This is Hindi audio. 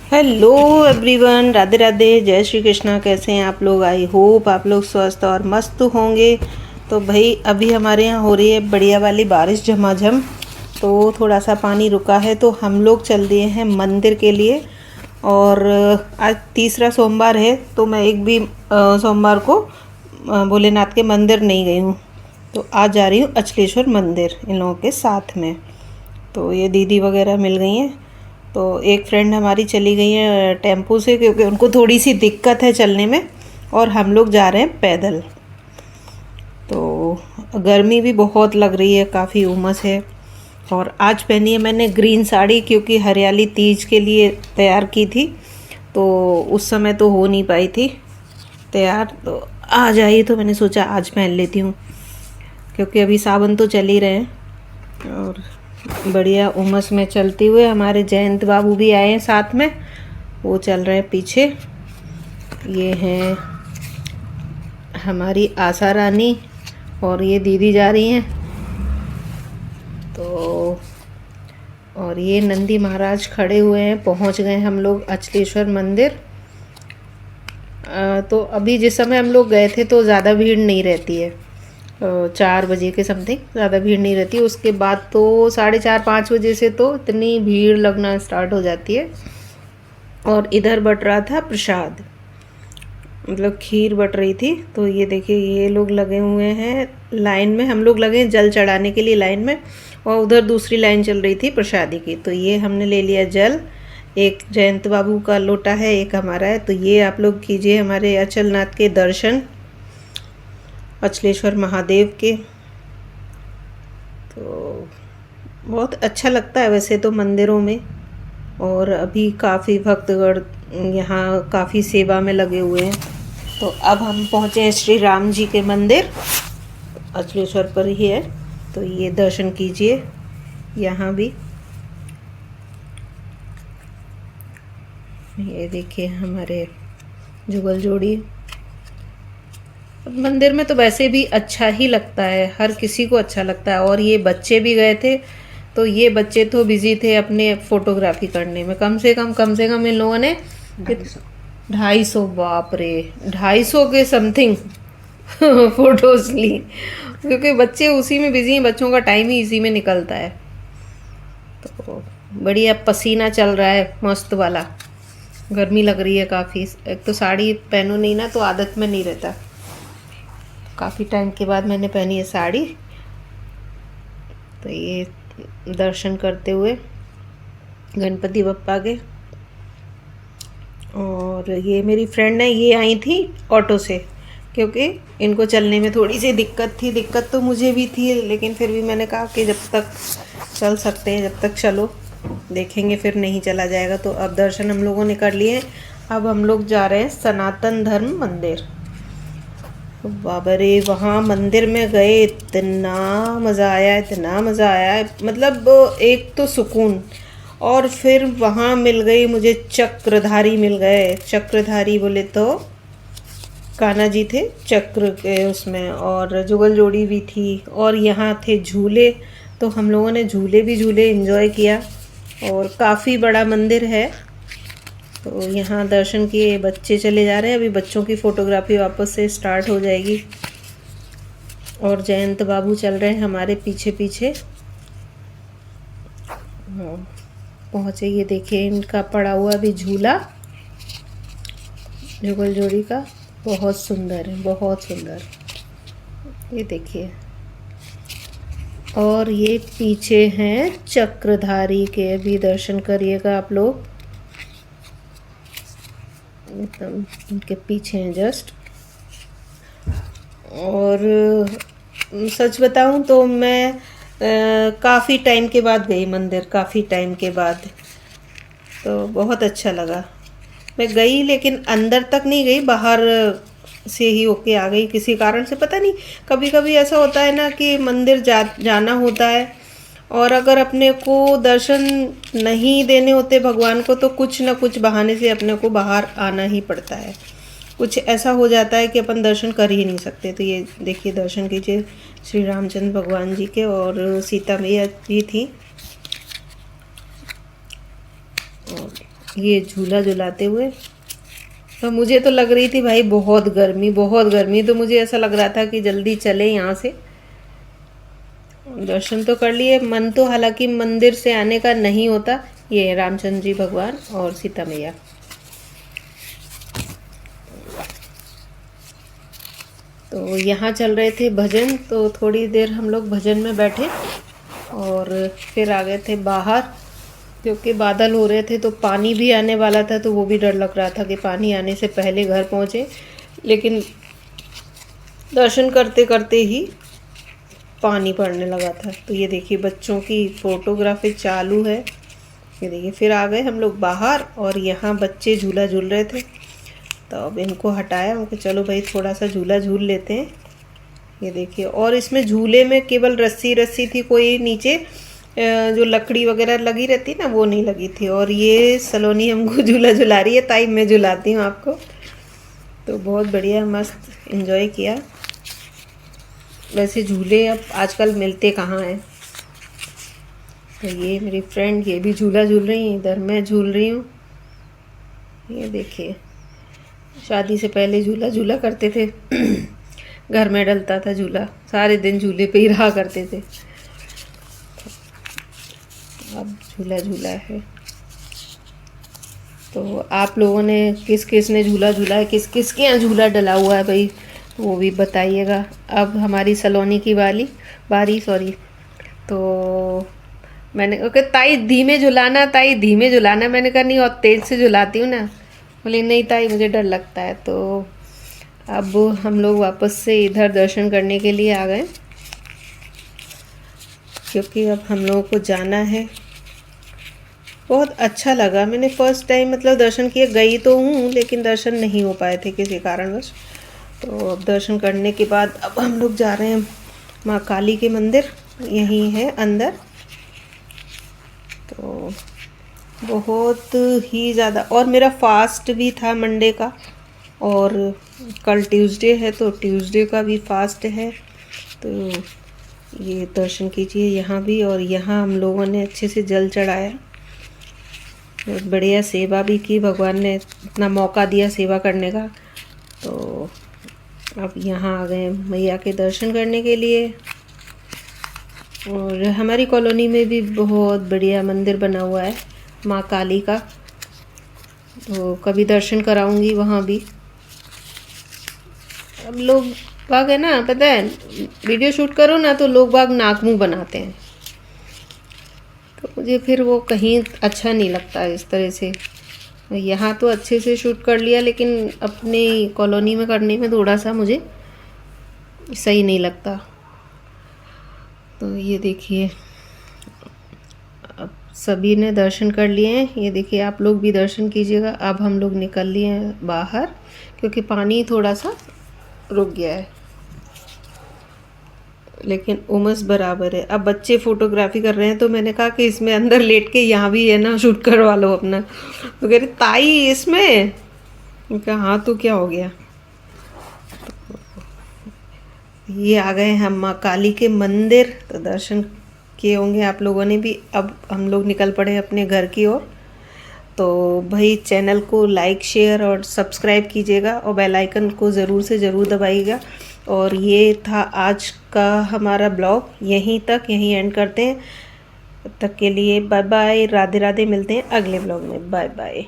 हेलो एवरीवन, राधे राधे, जय श्री कृष्णा। कैसे हैं आप लोग? आई होप आप लोग स्वस्थ और मस्त होंगे। तो भाई अभी हमारे यहाँ हो रही है बढ़िया वाली बारिश झमाझम। तो थोड़ा सा पानी रुका है तो हम लोग चल दिए हैं मंदिर के लिए। और आज तीसरा सोमवार है तो मैं एक भी सोमवार को भोलेनाथ के मंदिर नहीं गई हूँ। तो आज जा रही हूँ अचलेश्वर मंदिर इन लोगों के साथ में। तो ये दीदी वगैरह मिल गई हैं। तो एक फ्रेंड हमारी चली गई है टेम्पो से, क्योंकि उनको थोड़ी सी दिक्कत है चलने में, और हम लोग जा रहे हैं पैदल। तो गर्मी भी बहुत लग रही है, काफ़ी उमस है। और आज पहनी है मैंने ग्रीन साड़ी, क्योंकि हरियाली तीज के लिए तैयार की थी, तो उस समय तो हो नहीं पाई थी तैयार। तो आज आई तो मैंने सोचा आज पहन लेती हूँ, क्योंकि अभी सावन तो चल ही रहे हैं। और बढ़िया उमस में चलते हुए हमारे जयंत बाबू भी आए हैं साथ में, वो चल रहे हैं पीछे। ये हैं हमारी आशा रानी और ये दीदी जा रही हैं। तो और ये नंदी महाराज खड़े हुए हैं। पहुंच गए हम लोग अचलेश्वर मंदिर। तो अभी जिस समय हम लोग गए थे तो ज़्यादा भीड़ नहीं रहती है, 4 बजे के समथिंग ज़्यादा भीड़ नहीं रहती। उसके बाद तो 4:30-5 बजे से तो इतनी भीड़ लगना स्टार्ट हो जाती है। और इधर बट रहा था प्रसाद, मतलब खीर बट रही थी। तो ये देखिए ये लोग लगे हुए हैं लाइन में, हम लोग लगे हैं जल चढ़ाने के लिए लाइन में, और उधर दूसरी लाइन चल रही थी प्रसादी की। तो ये हमने ले लिया जल, एक जयंत बाबू का लोटा है, एक हमारा है। तो ये आप लोग कीजिए हमारे अचलनाथ के दर्शन, अचलेश्वर महादेव के। तो बहुत अच्छा लगता है वैसे तो मंदिरों में। और अभी काफ़ी भक्तगण यहाँ काफ़ी सेवा में लगे हुए हैं। तो अब हम पहुँचे हैं श्री राम जी के मंदिर, अचलेश्वर पर ही है। तो ये दर्शन कीजिए यहाँ भी। ये देखिए हमारे जुगल जोड़ी। मंदिर में तो वैसे भी अच्छा ही लगता है, हर किसी को अच्छा लगता है। और ये बच्चे भी गए थे, तो ये बच्चे तो बिजी थे अपने फोटोग्राफी करने में। कम से कम इन लोगों ने 250, बाप रे, 250 के समथिंग फोटोज ली, क्योंकि बच्चे उसी में बिजी हैं, बच्चों का टाइम ही इसी में निकलता है। तो बढ़िया पसीना चल रहा है मस्त वाला। गर्मी लग रही है काफ़ी। एक तो साड़ी पहनो नहीं ना तो आदत में नहीं रहता। काफ़ी टाइम के बाद मैंने पहनी है साड़ी। तो ये दर्शन करते हुए गणपति बप्पा के। और ये मेरी फ्रेंड है, ये आई थी ऑटो से, क्योंकि इनको चलने में थोड़ी सी दिक्कत थी। दिक्कत तो मुझे भी थी, लेकिन फिर भी मैंने कहा कि जब तक चल सकते हैं जब तक चलो, देखेंगे फिर नहीं चला जाएगा। तो अब दर्शन हम लोगों ने कर लिए। अब हम लोग जा रहे हैं सनातन धर्म मंदिर। बाबा रे, वहाँ मंदिर में गए, इतना मज़ा आया, इतना मज़ा आया, मतलब एक तो सुकून। और फिर वहाँ मिल गई मुझे चक्रधारी, मिल गए चक्रधारी, बोले तो कान्हा जी थे चक्र के उसमें, और जुगल जोड़ी भी थी। और यहाँ थे झूले, तो हम लोगों ने झूले भी झूले, एंजॉय किया। और काफ़ी बड़ा मंदिर है। तो यहाँ दर्शन किए, बच्चे चले जा रहे हैं। अभी बच्चों की फ़ोटोग्राफी वापस से स्टार्ट हो जाएगी। और जयंत बाबू चल रहे हैं हमारे पीछे पीछे। पहुँचे, ये देखिए इनका पड़ा हुआ भी झूला जुगल जोड़ी का, बहुत सुंदर है, बहुत सुंदर। ये देखिए। और ये पीछे हैं चक्रधारी के, भी दर्शन करिएगा आप लोग, एकदम इनके पीछे हैं जस्ट। और सच बताऊं तो मैं काफ़ी टाइम के बाद गई मंदिर, काफ़ी टाइम के बाद। तो बहुत अच्छा लगा। मैं गई लेकिन अंदर तक नहीं गई, बाहर से ही होके आ गई किसी कारण से, पता नहीं। कभी कभी ऐसा होता है ना कि मंदिर जाना होता है, और अगर अपने को दर्शन नहीं देने होते भगवान को, तो कुछ ना कुछ बहाने से अपने को बाहर आना ही पड़ता है। कुछ ऐसा हो जाता है कि अपन दर्शन कर ही नहीं सकते। तो ये देखिए दर्शन कीजिए श्री रामचंद्र भगवान जी के, और सीता मैया जी थी। और ये झूला झुलाते हुए। तो मुझे तो लग रही थी भाई बहुत गर्मी, तो मुझे ऐसा लग रहा था कि जल्दी चले यहाँ से। दर्शन तो कर लिए, मन तो हालांकि मंदिर से आने का नहीं होता। ये रामचंद्र जी भगवान और सीता मैया। तो यहाँ चल रहे थे भजन, तो थोड़ी देर हम लोग भजन में बैठे और फिर आ गए थे बाहर, क्योंकि बादल हो रहे थे तो पानी भी आने वाला था। तो वो भी डर लग रहा था कि पानी आने से पहले घर पहुँचे, लेकिन दर्शन करते करते ही पानी पड़ने लगा था। तो ये देखिए बच्चों की फोटोग्राफी चालू है। ये देखिए फिर आ गए हम लोग बाहर और यहाँ बच्चे झूला झूल रहे थे, तो अब इनको हटाया। उनको चलो भाई थोड़ा सा झूला झूल लेते हैं। ये देखिए, और इसमें झूले में केवल रस्सी रस्सी थी, कोई नीचे जो लकड़ी वगैरह लगी रहती ना वो नहीं लगी थी। और ये सलोनी हमको झूला झुला रही है, ताई मैं झुलाती हूँ आपको। तो बहुत बढ़िया मस्त एंजॉय किया। वैसे झूले अब आजकल मिलते कहाँ हैं। तो ये मेरी फ्रेंड ये भी झूला झूल रही है, इधर मैं झूल रही हूँ। ये देखिए, शादी से पहले झूला झूला करते थे घर में डलता था झूला, सारे दिन झूले पे ही रहा करते थे। अब झूला झूला है। तो आप लोगों ने किस किस ने झूला झूला है, किस किस के यहाँ झूला डला हुआ है भाई, तो वो भी बताइएगा। अब हमारी सलोनी की बारी सॉरी। तो मैंने ओके ताई धीमे झुलाना, ताई धीमे झुलाना। मैंने कहा नहीं, और तेज़ से झुलाती हूँ ना। बोले नहीं ताई मुझे डर लगता है। तो अब हम लोग वापस से इधर दर्शन करने के लिए आ गए, क्योंकि अब हम लोगों को जाना है। बहुत अच्छा लगा, मैंने फ़र्स्ट टाइम मतलब दर्शन किए, गई तो हूँ लेकिन दर्शन नहीं हो पाए थे किसी कारणवश। तो अब दर्शन करने के बाद अब हम लोग जा रहे हैं माँ काली के मंदिर, यहीं है अंदर। तो बहुत ही ज़्यादा, और मेरा फास्ट भी था मंडे का, और कल ट्यूसडे है तो ट्यूसडे का भी फास्ट है। तो ये दर्शन कीजिए यहाँ भी। और यहाँ हम लोगों ने अच्छे से जल चढ़ाया, बहुत बढ़िया सेवा भी की, भगवान ने इतना मौका दिया सेवा करने का। तो अब यहाँ आ गए मैया के दर्शन करने के लिए। और हमारी कॉलोनी में भी बहुत बढ़िया मंदिर बना हुआ है माँ काली का, तो कभी दर्शन कराऊंगी वहाँ भी। अब लोग बाग है ना, पता है वीडियो शूट करो ना तो लोग बाग नाक मुँह बनाते हैं, तो मुझे फिर वो कहीं अच्छा नहीं लगता इस तरह से। यहाँ तो अच्छे से शूट कर लिया, लेकिन अपनी कॉलोनी में करने में थोड़ा सा मुझे सही नहीं लगता। तो ये देखिए अब सभी ने दर्शन कर लिए हैं। ये देखिए आप लोग भी दर्शन कीजिएगा। अब हम लोग निकल लिए हैं बाहर, क्योंकि पानी थोड़ा सा रुक गया है, लेकिन उमस बराबर है। अब बच्चे फोटोग्राफी कर रहे हैं, तो मैंने कहा कि इसमें अंदर लेट के यहाँ भी है ना शूट करवा लो अपना। तो कह रहे ताई इसमें, कहा हाँ तो क्या हो गया। ये आ गए हम माँ काली के मंदिर, तो दर्शन किए होंगे आप लोगों ने भी। अब हम लोग निकल पड़े अपने घर की ओर। तो भाई चैनल को लाइक शेयर और सब्सक्राइब कीजिएगा, और बेल आइकन को ज़रूर से ज़रूर दबाइएगा। और ये था आज का हमारा ब्लॉग, यहीं एंड करते हैं। तब तक के लिए बाय बाय, राधे राधे। मिलते हैं अगले ब्लॉग में, बाय बाय।